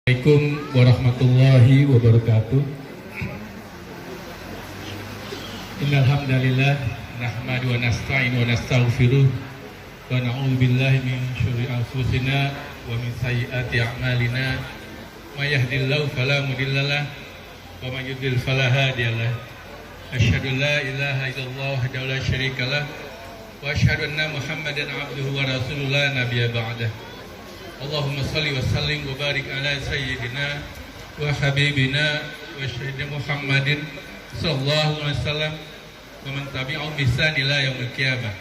Assalamualaikum warahmatullahi wabarakatuh. Innal hamdalillah nahmadu wa nasta'inu wa nastaghfiruh wa na'udzu billahi min syururi anfusina wa min sayyiati a'malina. May yahdihillahu fala mudhillalah wa may yudhlil fala hadiyalah. Asyhadu an la ilaha illallah wahdahu la syarikalah wa asyhadu anna Muhammadan 'abduhu wa rasuluhu nabiyya ba'dah. Allahumma salli wa sallim wa barik ala sayyidina wa habibina wa syahidina Muhammadin sallallahu alaihi wasallam wa man tabi'ahum bi ihsan ila yaumil qiyamah.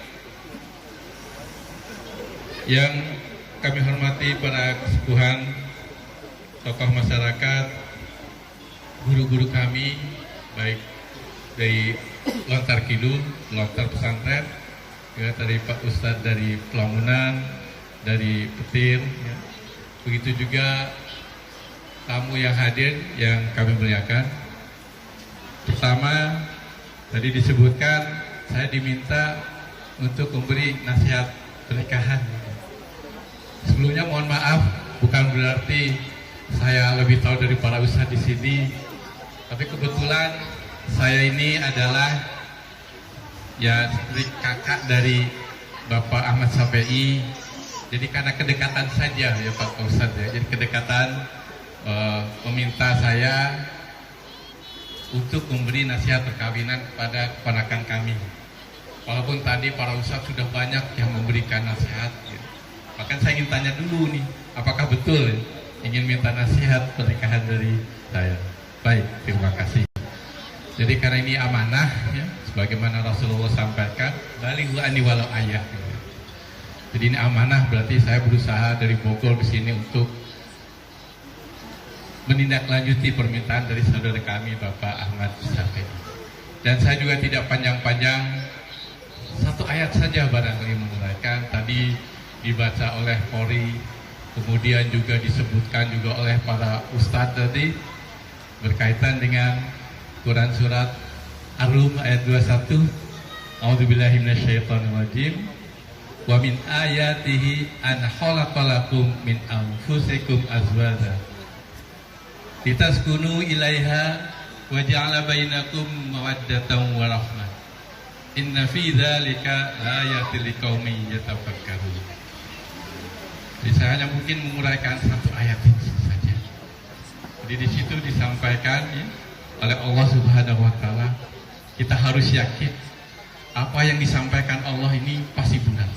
Yang kami hormati para kesepuhan, tokoh masyarakat, guru-guru kami, baik dari Lontar Kidul, Lontar Pesantren, ya, dari Pak Ustadz dari Pelamunan, dari Petir, ya. Begitu juga tamu yang hadir yang kami muliakan. Pertama, tadi disebutkan saya diminta untuk memberi nasihat pernikahan. Sebelumnya mohon maaf, bukan berarti saya lebih tahu dari para ustadz di sini, tapi kebetulan saya ini adalah ya seperti kakak dari Bapak Ahmad Syafei. Jadi karena kedekatan saja ya Pak Ustadz ya. Jadi kedekatan meminta saya untuk memberi nasihat perkawinan kepada keponakan kami. Walaupun tadi para ustadz sudah banyak yang memberikan nasihat. Gitu. Bahkan saya ingin tanya dulu nih, apakah betul ingin minta nasihat pernikahan dari saya? Baik, terima kasih. Jadi karena ini amanah ya, sebagaimana Rasulullah sampaikan, balighu anni walau ayah. Jadi ini amanah, berarti saya berusaha dari Bogor ke sini untuk menindaklanjuti permintaan dari saudara kami Bapak Ahmad Syafei. Dan saya juga tidak panjang-panjang, satu ayat saja barangkali menguraikan. Tadi dibaca oleh Polri, kemudian juga disebutkan juga oleh para ustadz tadi berkaitan dengan Quran surat Ar-Rum ayat 21. A'udzubillahi minasyaitonirrajim. Wa min ayatihi an khalaqalakum min anfusikum azwaja litaskunu ilaiha wa ja'ala bainakum mawaddatan wa rahmah. Inna fi dzalika ayatil liqaumin yatafakkarun. Jadi saya hanya mungkin menguraikan satu ayat ini saja. Jadi di situ disampaikan ya, oleh Allah Subhanahu wa taala, kita harus yakin apa yang disampaikan Allah ini pasti benar.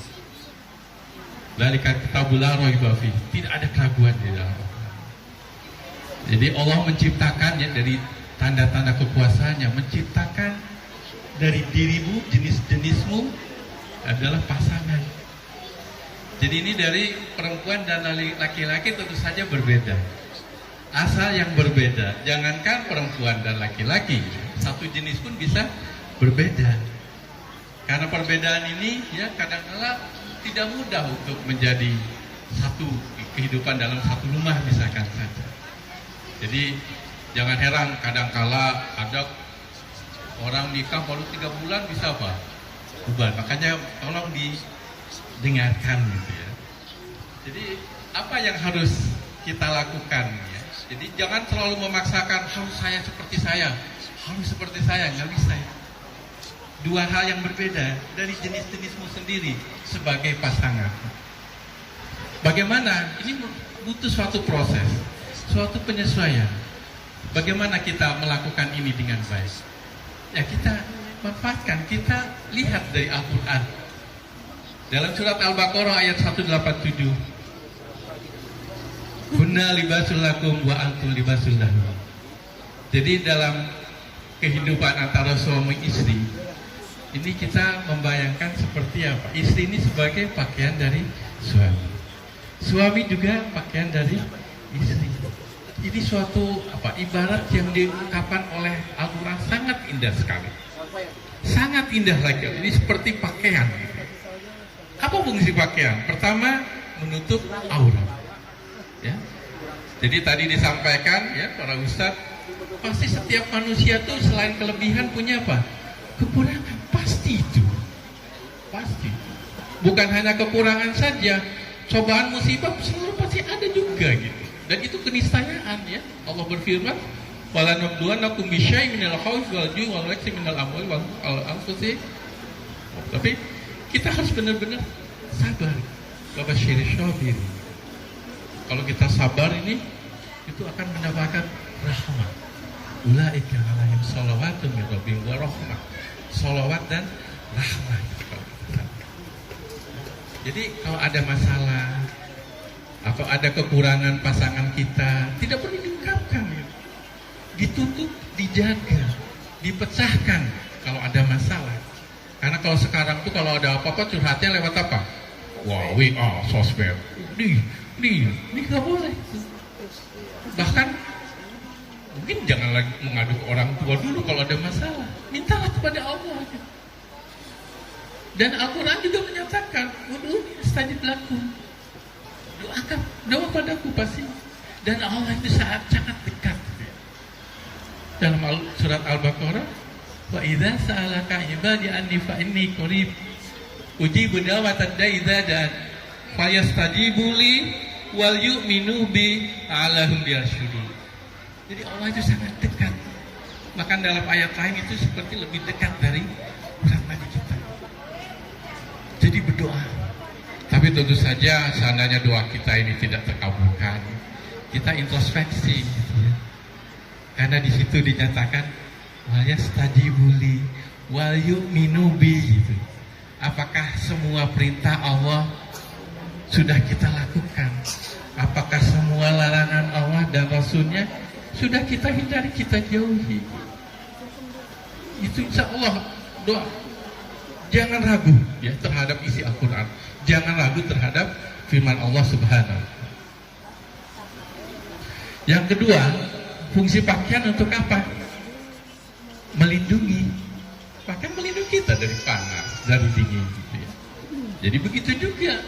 Dari kitabul la raiba fi, tidak ada keraguan di dalam. Jadi Allah menciptakan ya, dari tanda-tanda kekuasaannya, menciptakan dari dirimu, jenis-jenismu adalah pasangan. Jadi ini dari perempuan dan laki-laki tentu saja berbeda. Asal yang berbeda, jangankan perempuan dan laki-laki, satu jenis pun bisa berbeda. Karena perbedaan ini ya kadang-kala tidak mudah untuk menjadi satu kehidupan dalam satu rumah misalkan saja. Jadi jangan heran kadang-kala ada orang nikah baru 3 bulan bisa apa? Bubar. Makanya tolong didengarkan gitu ya. Jadi apa yang harus kita lakukan ya? Jadi jangan terlalu memaksakan harus saya seperti saya, harus seperti saya, nggak bisa ya. Dua hal yang berbeda dari jenis-jenismu sendiri sebagai pasangan. Bagaimana? Ini butuh suatu proses, suatu penyesuaian. Bagaimana kita melakukan ini dengan baik? Ya kita manfaatkan, kita lihat dari Al-Quran. Dalam surat Al-Baqarah ayat 187. Hunna libasul lakum wa antum libasul lahum. Jadi dalam kehidupan antara suami istri, ini kita membayangkan seperti apa? Istri ini sebagai pakaian dari suami. Suami juga pakaian dari istri. Ini suatu ibarat yang diungkapkan oleh Al-Quran sangat indah sekali. Sangat indah lagi. Ini seperti pakaian. Apa fungsi pakaian? Pertama, menutup aurat. Ya. Jadi tadi disampaikan ya para ustadz, pasti setiap manusia tuh selain kelebihan punya apa? Kekurangan. Pasti itu, pasti. Bukan hanya kekurangan saja, cobaan musibah selalu pasti ada juga gitu. Dan itu keniscayaan ya. Allah berfirman, "Wala nabluwannakum bisyai'in minal khawfi wal ju'i wal naqsi minal amwali wal anfusi." Tapi kita harus benar-benar sabar. Babasyiril sabirin. Kalau kita sabar ini, itu akan mendapatkan rahmat. Ulaika alaihim shalawatun min rabbihim wa rahmah. Shalawat dan rahmat. Jadi kalau ada masalah atau ada kekurangan pasangan kita, tidak perlu diungkapkan, ditutup, dijaga, dipecahkan kalau ada masalah. Karena kalau sekarang tuh kalau ada apa-apa curhatnya lewat apa? Wah, WA, sosmed, ini nggak boleh. Bahkan mungkin jangan lagi mengadu ke orang tua dulu kalau ada masalah, mintalah kepada Allah. Dan Al-Quran juga menyatakan, ud'uni astajib lakum, doakan, doa padaku pasti. Dan Allah itu sangat dekat. Dalam surat Al-Baqarah, wa idza sa'alaka ibadi anni fa inni qarib ujibu da'watad da'i idza da'an fayastajibu li wal yu'minu bi la'allahum yarshudun. Jadi Allah itu sangat dekat. Bahkan dalam ayat lain itu seperti lebih dekat dari urat-nadi kita. Jadi berdoa. Tapi tentu saja seandainya doa kita ini tidak terkabulkan, kita introspeksi gitu ya. Karena di situ dinyatakan wal yastajibu li wal yu'minu bi gitu. Apakah semua perintah Allah sudah kita lakukan? Apakah semua larangan Allah dan Rasulnya sudah kita hindari, kita jauhi? Itu insya Allah doa. Jangan ragu ya terhadap isi Al-Quran. Jangan ragu terhadap firman Allah Subhanahu. Yang kedua, fungsi pakaian untuk apa? Melindungi. Pakaian melindungi kita dari panas, dari dingin gitu ya. Jadi begitu juga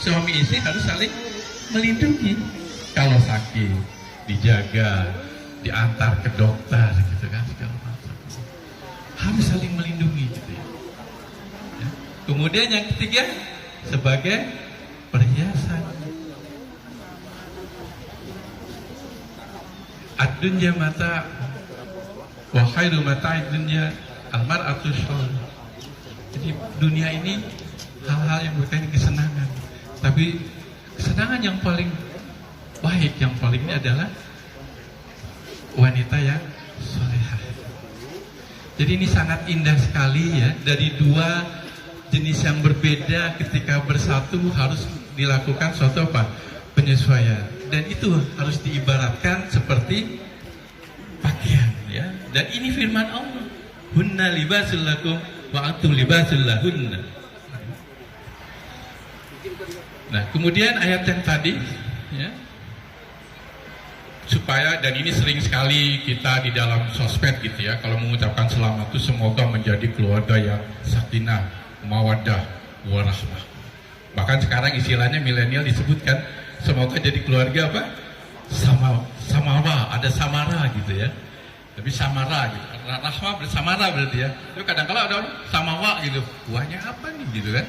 suami istri harus saling melindungi. Kalau sakit dijaga, diantar ke dokter gitu kan, segala macam. Harus saling melindungi gitu ya. Kemudian yang ketiga, sebagai perhiasan. Ad-dunya mata wa khairu mata'id dunya al-mar'atu sholih. Jadi dunia ini hal-hal yang berkaitan kesenangan. Tapi kesenangan yang paling baik, yang paling ini adalah wanita yang solehah. Jadi ini sangat indah sekali ya, dari dua jenis yang berbeda ketika bersatu harus dilakukan suatu apa? Penyesuaian. Dan itu harus diibaratkan seperti pakaian ya. Dan ini firman Allah. Hunna libasul lakum wa antum libasul lahunna. Nah, kemudian ayat yang tadi ya. Supaya, dan ini sering sekali kita di dalam sosmed gitu ya, kalau mengucapkan selamat itu semoga menjadi keluarga yang sakinah, mawaddah, warahmah. Bahkan sekarang istilahnya milenial disebutkan semoga jadi keluarga apa? Samara, ada samara gitu ya. Tapi samara gitu. Rahmah bersamara berarti ya. Tapi kadang-kadang ada samawa gitu. Buahnya apa nih gitu kan?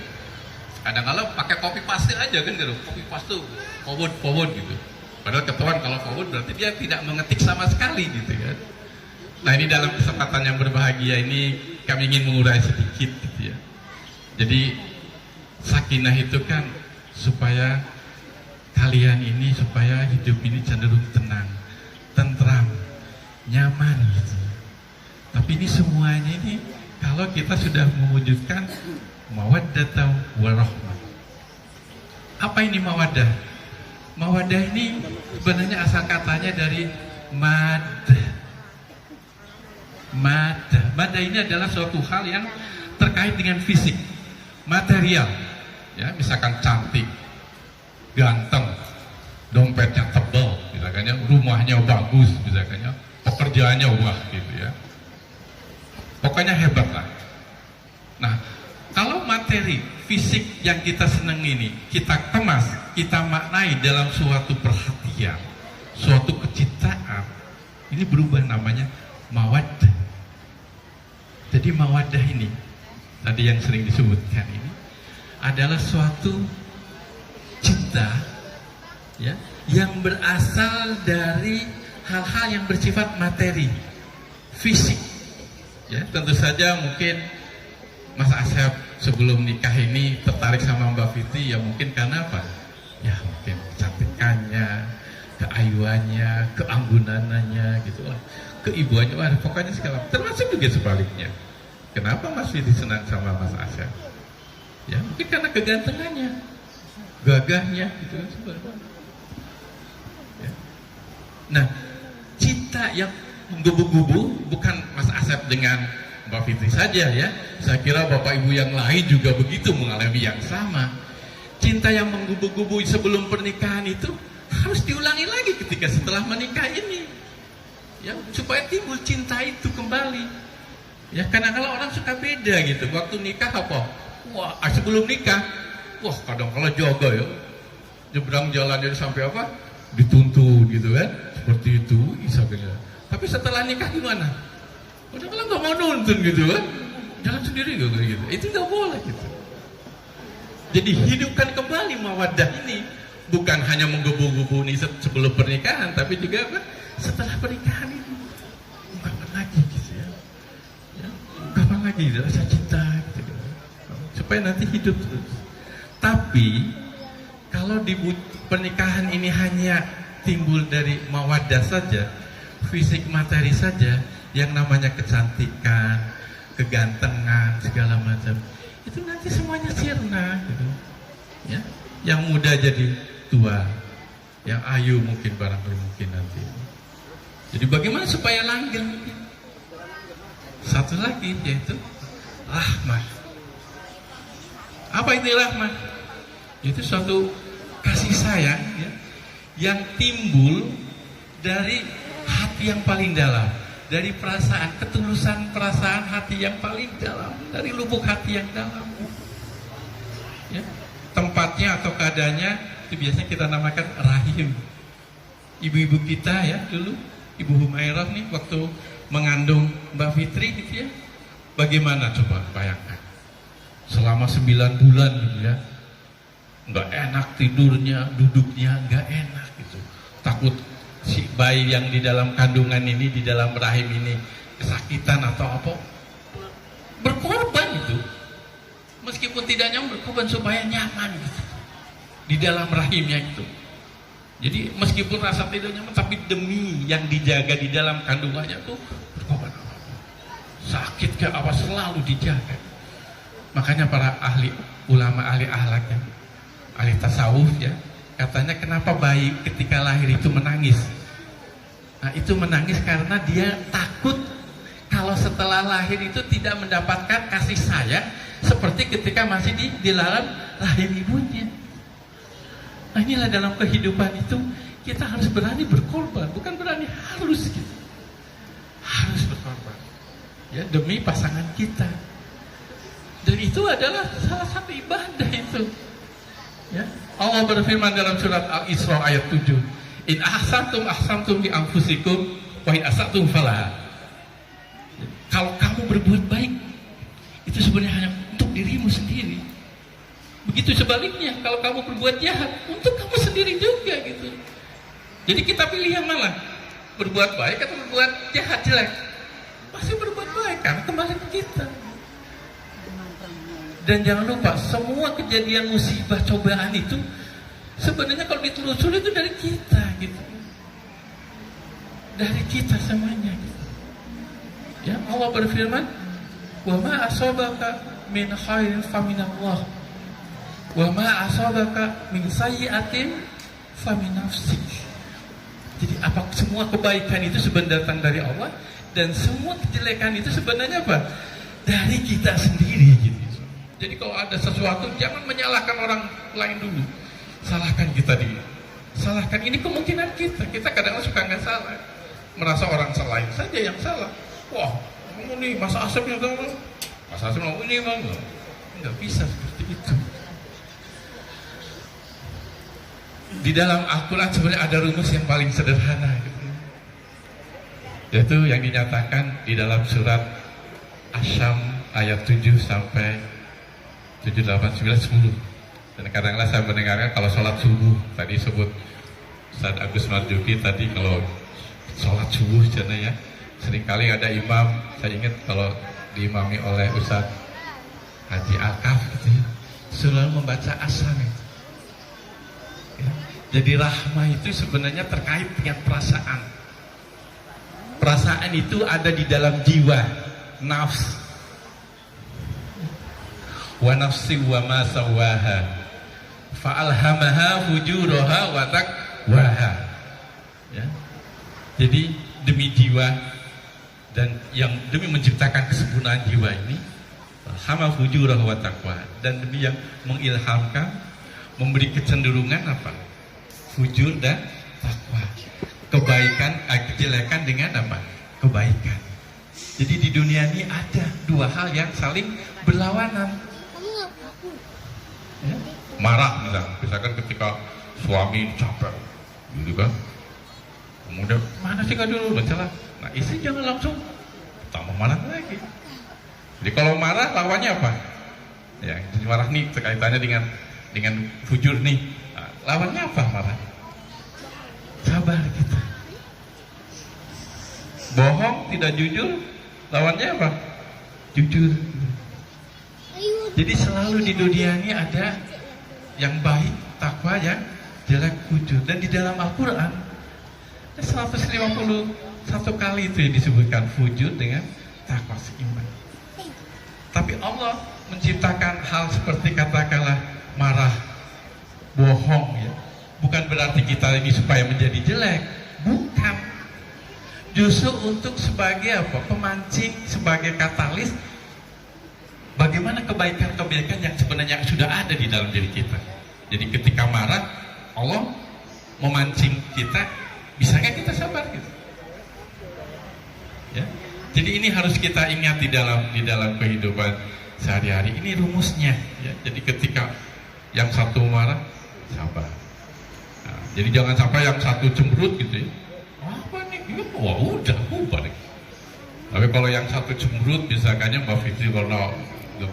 Kadang-kadang pakai copy paste aja kan gitu. Copy paste forward gitu. Padahal ketahuan kalau forward berarti dia tidak mengetik sama sekali gitu kan. Nah, ini dalam kesempatan yang berbahagia ini kami ingin mengurai sedikit gitu ya. Jadi sakinah itu kan supaya kalian ini, supaya hidup ini cenderung tenang, tentram, nyaman gitu. Tapi ini semuanya ini kalau kita sudah mewujudkan mawaddah warahmah. Apa ini mawaddah? Mawaddah ini sebenarnya asal katanya dari madah. Madah ini adalah suatu hal yang terkait dengan fisik, material, ya, misalkan cantik, ganteng, dompetnya tebal, misalkannya rumahnya bagus, misalkannya pekerjaannya wah gitu ya. Pokoknya hebat lah. Nah, kalau materi fisik yang kita senang ini kita kemas, kita maknai dalam suatu perhatian, suatu kecintaan, ini berubah namanya mawaddah. Jadi mawaddah ini tadi yang sering disebutkan ini adalah suatu cinta ya, yang berasal dari hal-hal yang bersifat materi, fisik. Ya, tentu saja mungkin Mas Asep sebelum nikah ini tertarik sama Mbak Fitri ya mungkin karena apa? Ya mungkin kecantikannya, keayuannya, keanggunanannya gitu lah, keibuannya, wah, pokoknya segala. Termasuk juga sebaliknya. Kenapa Mas Fitri senang sama Mas Asep? Ya mungkin karena kegantengannya, gagahnya gitu kan sebenarnya. Ya. Nah, cinta yang menggebu-gebu bukan Mas Asep dengan Mbak Fitri saja ya. Saya kira Bapak Ibu yang lain juga begitu, mengalami yang sama. Cinta yang menggebu-gebu sebelum pernikahan itu harus diulangi lagi ketika setelah menikah ini. Ya, supaya timbul cinta itu kembali. Ya, karena kalau orang suka beda gitu. Waktu nikah apa? Wah, sebelum nikah, wah kadang kalau jaga ya. Nyebrang jalan dari sampai apa? Dituntun gitu kan. Seperti itu, isabella. Tapi setelah nikah gimana? Udah kalau nggak mau nuntun gitu kan, jalan sendiri gitu. Itu nggak boleh gitu. Jadi hidupkan kembali mawaddah ini, bukan hanya menggebu-gebu nih sebelum pernikahan, tapi juga apa? Setelah pernikahan ini, ungkapkan lagi gitu ya. Ungkapkan lagi rasa cinta gitu. Supaya nanti hidup terus. Tapi kalau di pernikahan ini hanya timbul dari mawaddah saja, fisik materi saja, yang namanya kecantikan, kegantengan, segala macam, itu nanti semuanya sirna gitu. Ya, yang muda jadi tua, yang ayu mungkin barangkali mungkin nanti. Jadi bagaimana supaya langgeng? Satu lagi yaitu rahmah. Apa itu rahmah? Itu suatu kasih sayang ya, yang timbul dari hati yang paling dalam, dari perasaan, ketulusan perasaan hati yang paling dalam, dari lubuk hati yang dalam. Ya. Tempatnya atau keadaannya itu biasanya kita namakan rahim. Ibu-ibu kita ya dulu, Ibu Humairah nih waktu mengandung Mbak Fitri gitu ya, bagaimana coba bayangkan? Selama 9 bulan gitu ya, nggak enak tidurnya, duduknya nggak enak gitu, takut si bayi yang di dalam kandungan ini, di dalam rahim ini kesakitan atau apa, berkorban itu, meskipun tidak nyaman, berkorban supaya nyaman gitu di dalam rahimnya itu. Jadi meskipun rasa tidak nyaman, tapi demi yang dijaga di dalam kandungannya tuh berkorban. Sakit ke apa selalu dijaga. Makanya para ahli ulama, ahli akhlak ya, ahli tasawuf ya, katanya kenapa bayi ketika lahir itu menangis? Nah, itu menangis karena dia takut kalau setelah lahir itu tidak mendapatkan kasih sayang seperti ketika masih di dalam rahim ibunya. Nah, inilah dalam kehidupan itu kita harus berani berkorban, bukan berani halus gitu. Harus berkorban. Ya, demi pasangan kita. Dan itu adalah salah satu ibadah itu. Ya. Allah berfirman dalam surat Al-Isra ayat 7, in ahsantum li anfusikum wa in asatum falaha. Kalau kamu berbuat baik, itu sebenarnya hanya untuk dirimu sendiri. Begitu sebaliknya, kalau kamu berbuat jahat, untuk kamu sendiri juga gitu. Jadi kita pilih yang mana? Berbuat baik atau berbuat jahat, jelek? Pasti berbuat baik, karena kembali ke kita. Dan jangan lupa, semua kejadian musibah, cobaan itu sebenarnya kalau ditelusuri itu dari kita gitu. Dari kita semuanya gitu. Ya, Allah berfirman, "Wa ma asabaka min khairin faminallah. Wa ma asabaka min sayyi'atin famin nafsik." Jadi apa semua kebaikan itu sebenarnya datang dari Allah, dan semua kejelekan itu sebenarnya apa? Dari kita sendiri gitu. Jadi kalau ada sesuatu, jangan menyalahkan orang lain dulu. Salahkan kita dulu. Salahkan, ini kemungkinan kita. Kita kadang-kadang suka nggak salah. Merasa orang lain saja yang salah. Wah, ini Mas Asep yang salah. Mas Asep mau ini bang. Nggak bisa seperti itu. Di dalam Al-Quran sebenarnya ada rumus yang paling sederhana. Gitu. Yaitu yang dinyatakan di dalam surat Asyam ayat 7 sampai 7, 8, 9, 10. Dan kadang-kadang saya mendengarkan kalau sholat subuh, tadi sebut Ustaz Agus Marzuki tadi kalau sholat subuh cina ya, seringkali ada imam, saya ingat kalau diimami oleh Ustaz Haji Alkaf gitu ya, selalu membaca asar ya. Jadi rahmah itu sebenarnya terkait dengan perasaan. Perasaan itu ada di dalam jiwa, nafs. Wa nafsi wa ma sawaha fa'alhamaha fujuraha wa taqwaha. Ya. Jadi demi jiwa dan yang demi menciptakan kesempurnaan jiwa ini, hama fujuraha wa taqwa, dan demi yang mengilhamkan, memberi kecenderungan apa? Fujur dan takwa. Kebaikan, kejelekan dengan apa? Kebaikan. Jadi di dunia ini ada dua hal yang saling berlawanan. Ya? Marah misalkan ketika suami capek, gitu kan? Kemudian mana sih kak dulu mencelah. Nah istri jangan langsung tambah marah lagi. Jadi kalau marah lawannya apa? Ya, jadi marah nih kaitannya dengan fujur nih. Nah, lawannya apa marah? Sabar kita. Bohong, tidak jujur, lawannya apa? Jujur. Jadi selalu di dunia ini ada yang baik, takwa, yang jelek, fujur. Dan di dalam Al-Quran 151 kali itu yang disebutkan fujur dengan takwa seimbang. Tapi Allah menciptakan hal seperti katakanlah marah, bohong ya. Bukan berarti kita ini supaya menjadi jelek, bukan. Justru untuk sebagai apa? Pemancing, sebagai katalis bagaimana kebaikan-kebaikan yang sebenarnya sudah ada di dalam diri kita. Jadi ketika marah, Allah memancing kita, bisa nggak kita sabar gitu? Ya. Jadi ini harus kita ingat di dalam kehidupan sehari-hari. Ini rumusnya. Ya. Jadi ketika yang satu marah, sabar. Nah, jadi jangan sampai yang satu cemberut gitu ya. Apa nih? Wah udah bubar. Tapi kalau yang satu cemberut, misalkannya Mbak Fitri kalau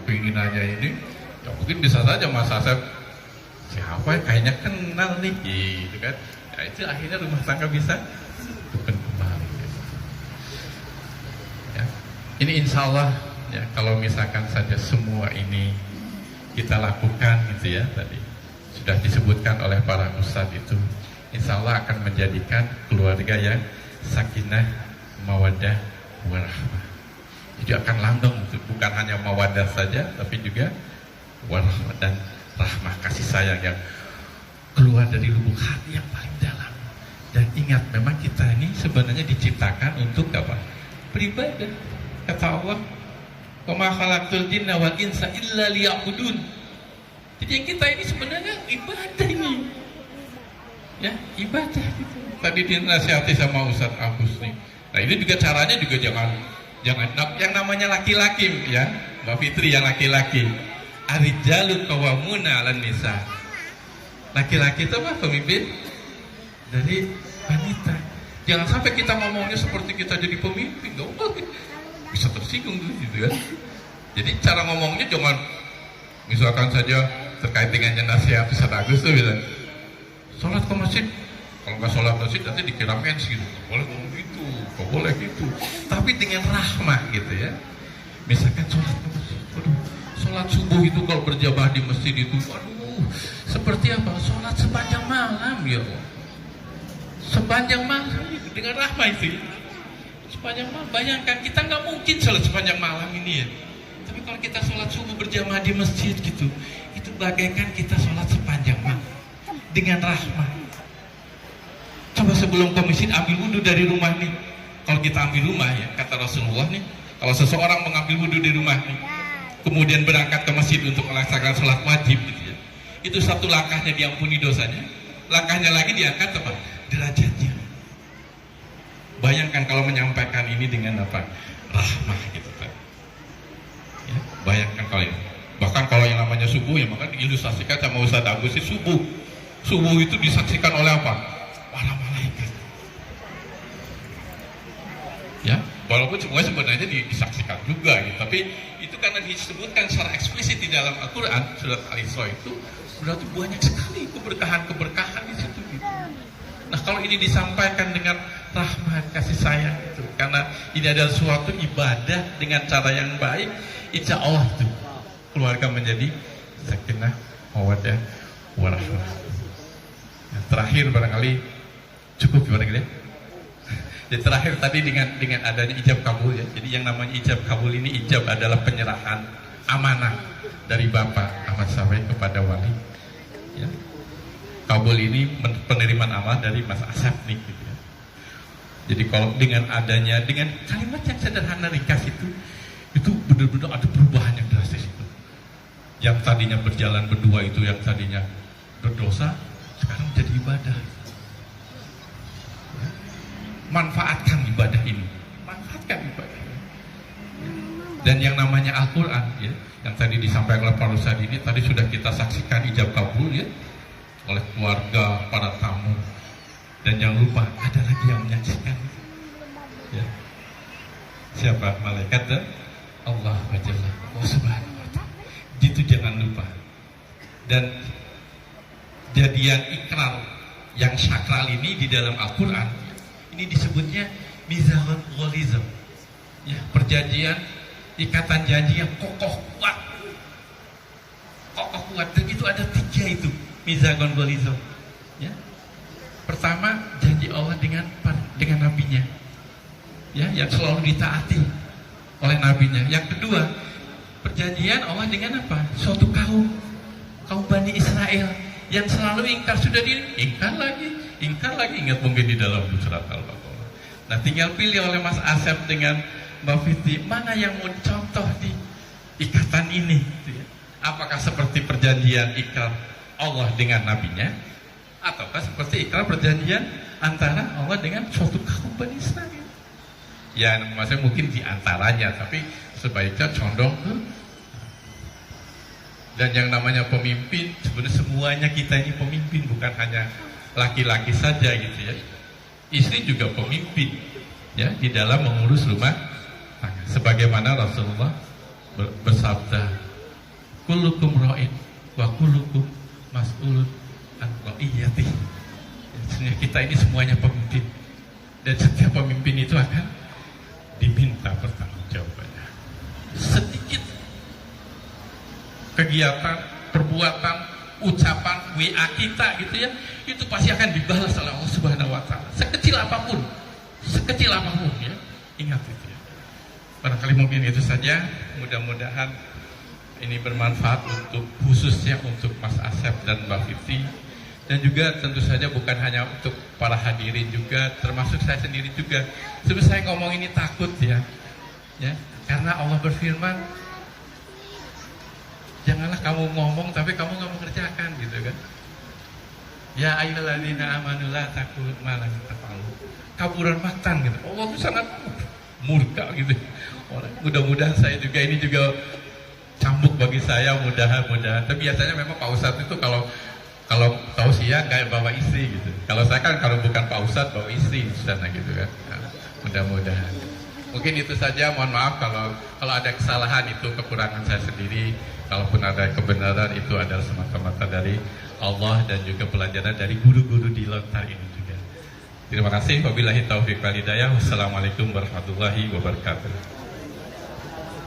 keinginannya ini, ya mungkin bisa saja Mas Asep, siapa yang kayaknya kenal nih, gitu kan? Ya itu akhirnya rumah tangga bisa bukan kembali. Gitu. Ya. Ini insya Allah ya kalau misalkan saja semua ini kita lakukan gitu ya tadi sudah disebutkan oleh para ustadz itu, insya Allah akan menjadikan keluarga yang sakinah, mawaddah, warahmah. Jadi akan langgeng, bukan hanya mawaddah saja, tapi juga warahmah dan rahmah, kasih sayang yang keluar dari lubuk hati yang paling dalam. Dan ingat, memang kita ini sebenarnya diciptakan untuk apa? Beribadah. Kata Allah, "Wa ma khalaqtul jinna wal insa illa liya'budun." Jadi yang kita ini sebenarnya ibadah ini. Ya, ibadah gitu. Tadi dinasihati sama Ustadz Agus nih. Nah, ini juga caranya juga jangan yang namanya laki-laki ya, Mbak Fitri yang laki-laki. Ar-rijalu qawwamuna 'alan nisa. Laki-laki itu apa? Pemimpin dari wanita. Jangan sampai kita ngomongnya seperti kita jadi pemimpin, dong. Bisa tersinggung gitu kan. Jadi cara ngomongnya jangan misalkan saja terkait dengan nasihat Ustaz Agus tuh bilang, sholat ke masjid, kalau nggak sholat masjid nanti dikira mens gitu. Nggak boleh ngomong gitu, nggak boleh gitu. Tapi dengan rahmah gitu ya. Misalkan sholat ke masjid, aduh, sholat subuh itu kalau berjamaah di masjid itu, aduh, seperti apa? Sholat sepanjang malam ya Allah. Sepanjang malam dengan rahmah itu ya. Sepanjang malam, bayangkan kita nggak mungkin sholat sepanjang malam ini ya. Tapi kalau kita sholat subuh berjamaah di masjid gitu, itu bagaikan kita sholat sepanjang malam dengan rahmah. Coba sebelum ke masjid ambil wudhu dari rumah nih. Kalau kita ambil rumah ya, kata Rasulullah nih, kalau seseorang mengambil wudhu di rumah nih, kemudian berangkat ke masjid untuk melaksanakan sholat wajib gitu ya, itu satu langkahnya diampuni dosanya, langkahnya lagi diangkat apa? Derajatnya. Bayangkan kalau menyampaikan ini dengan apa? Rahmah gitu kan. Ya, bayangkan kalau ini. Bahkan kalau yang namanya subuh ya, maka diilustrasikan sama Ustadz Agus itu subuh. Subuh itu disaksikan oleh apa? Para malaikat. Ya, walaupun semuanya sebenarnya disaksikan juga gitu. Tapi itu karena disebutkan secara eksplisit di dalam Al-Quran, surat Al-Isra itu berarti banyak sekali keberkahan-keberkahan di situ gitu. Nah kalau ini disampaikan dengan rahmat, kasih sayang itu, karena ini adalah suatu ibadah dengan cara yang baik, insya Allah itu keluarga menjadi sakinah, mawaddah, warahmah. Nah, terakhir barangkali cukup barangkali ya. Jadi terakhir tadi dengan adanya ijab kabul ya. Jadi yang namanya ijab kabul ini, ijab adalah penyerahan amanah dari Bapak Ahmad Syafei kepada wali. Ya. Kabul ini penerimaan amanah dari Mas Asep nih. Gitu ya. Jadi kalau dengan adanya, dengan kalimat yang sederhana ringkas itu benar-benar ada perubahan yang drastis itu. Yang tadinya berjalan berdua itu, yang tadinya berdosa, sekarang jadi ibadah. Manfaatkan ibadah ini, manfaatkan ibadah ini. Dan yang namanya Al-Quran ya, yang tadi disampaikan oleh Pak Ustadz ini, tadi sudah kita saksikan ijab kabul ya, oleh keluarga, para tamu. Dan jangan lupa ada lagi yang menyaksikan ya. Siapa? Malaikat dan Allah Jalla wa Subhanahu wa ta'ala. Itu jangan lupa. Dan jadian ikrar yang sakral ini di dalam Al-Quran ini disebutnya mizahun ghalizam ya, perjanjian, ikatan janji yang kokoh kuat, dan itu ada 3 itu mizahun ghalizam ya. Pertama, janji Allah dengan nabinya ya, yang selalu ditaati oleh nabinya. Yang kedua, perjanjian Allah dengan apa? Suatu kaum Bani Israel yang selalu ingkar, sudah diingkar lagi. Ingat mungkin di dalam surat Al-Baqarah. Nah tinggal pilih oleh Mas Asep dengan Mbak Fitri, mana yang mau contoh di ikatan ini gitu ya. Apakah seperti perjanjian ikrar Allah dengan nabinya, ataukah seperti ikrar perjanjian antara Allah dengan suatu kaum Bani Israel? Ya maksudnya mungkin di antaranya, tapi sebaiknya condong ke. Dan yang namanya pemimpin, sebenarnya semuanya kita ini pemimpin, bukan hanya laki-laki saja gitu ya. Istri juga pemimpin ya di dalam mengurus rumah tangga. Sebagaimana Rasulullah bersabda, kullukum ra'in wa kullukum mas'ulun an ra'iyatih. Sebenarnya kita ini semuanya pemimpin, dan setiap pemimpin itu akan diminta pertanggungjawabannya. Sedikit kegiatan, perbuatan, ucapan, WA kita gitu ya, itu pasti akan dibalas oleh Allah Subhanahu wa ta'ala. Sekecil apapun ya. Ingat itu ya. Barangkali mungkin itu saja. Mudah-mudahan ini bermanfaat untuk, khususnya untuk Mas Asep dan Mbak Fitri, dan juga tentu saja bukan hanya untuk para hadirin juga, termasuk saya sendiri juga. Sebenarnya saya ngomong ini takut ya, karena Allah berfirman, janganlah kamu ngomong tapi kamu nggak mengerjakan gitu kan. Ya ayyuhalladzina amanu la taqulu ma la taf'alu. Kaburan maktan gitu. Allah itu sangat murka gitu. Mudah-mudahan saya juga, ini juga cambuk bagi saya, mudah-mudahan. Tapi biasanya memang Pak Ustadz itu kalau tausiah kayak bawa istri gitu. Kalau saya kan kalau bukan Pak Ustadz bawa istri di sana gitu kan. Nah, mudah-mudahan. Mungkin itu saja, mohon maaf kalau ada kesalahan, itu kekurangan saya sendiri. Kalaupun ada kebenaran, itu adalah semata-mata dari Allah dan juga pelajaran dari guru-guru di lontar ini juga. Terima kasih. Wabillahi taufiq wal hidayah. Wassalamualaikum warahmatullahi wabarakatuh.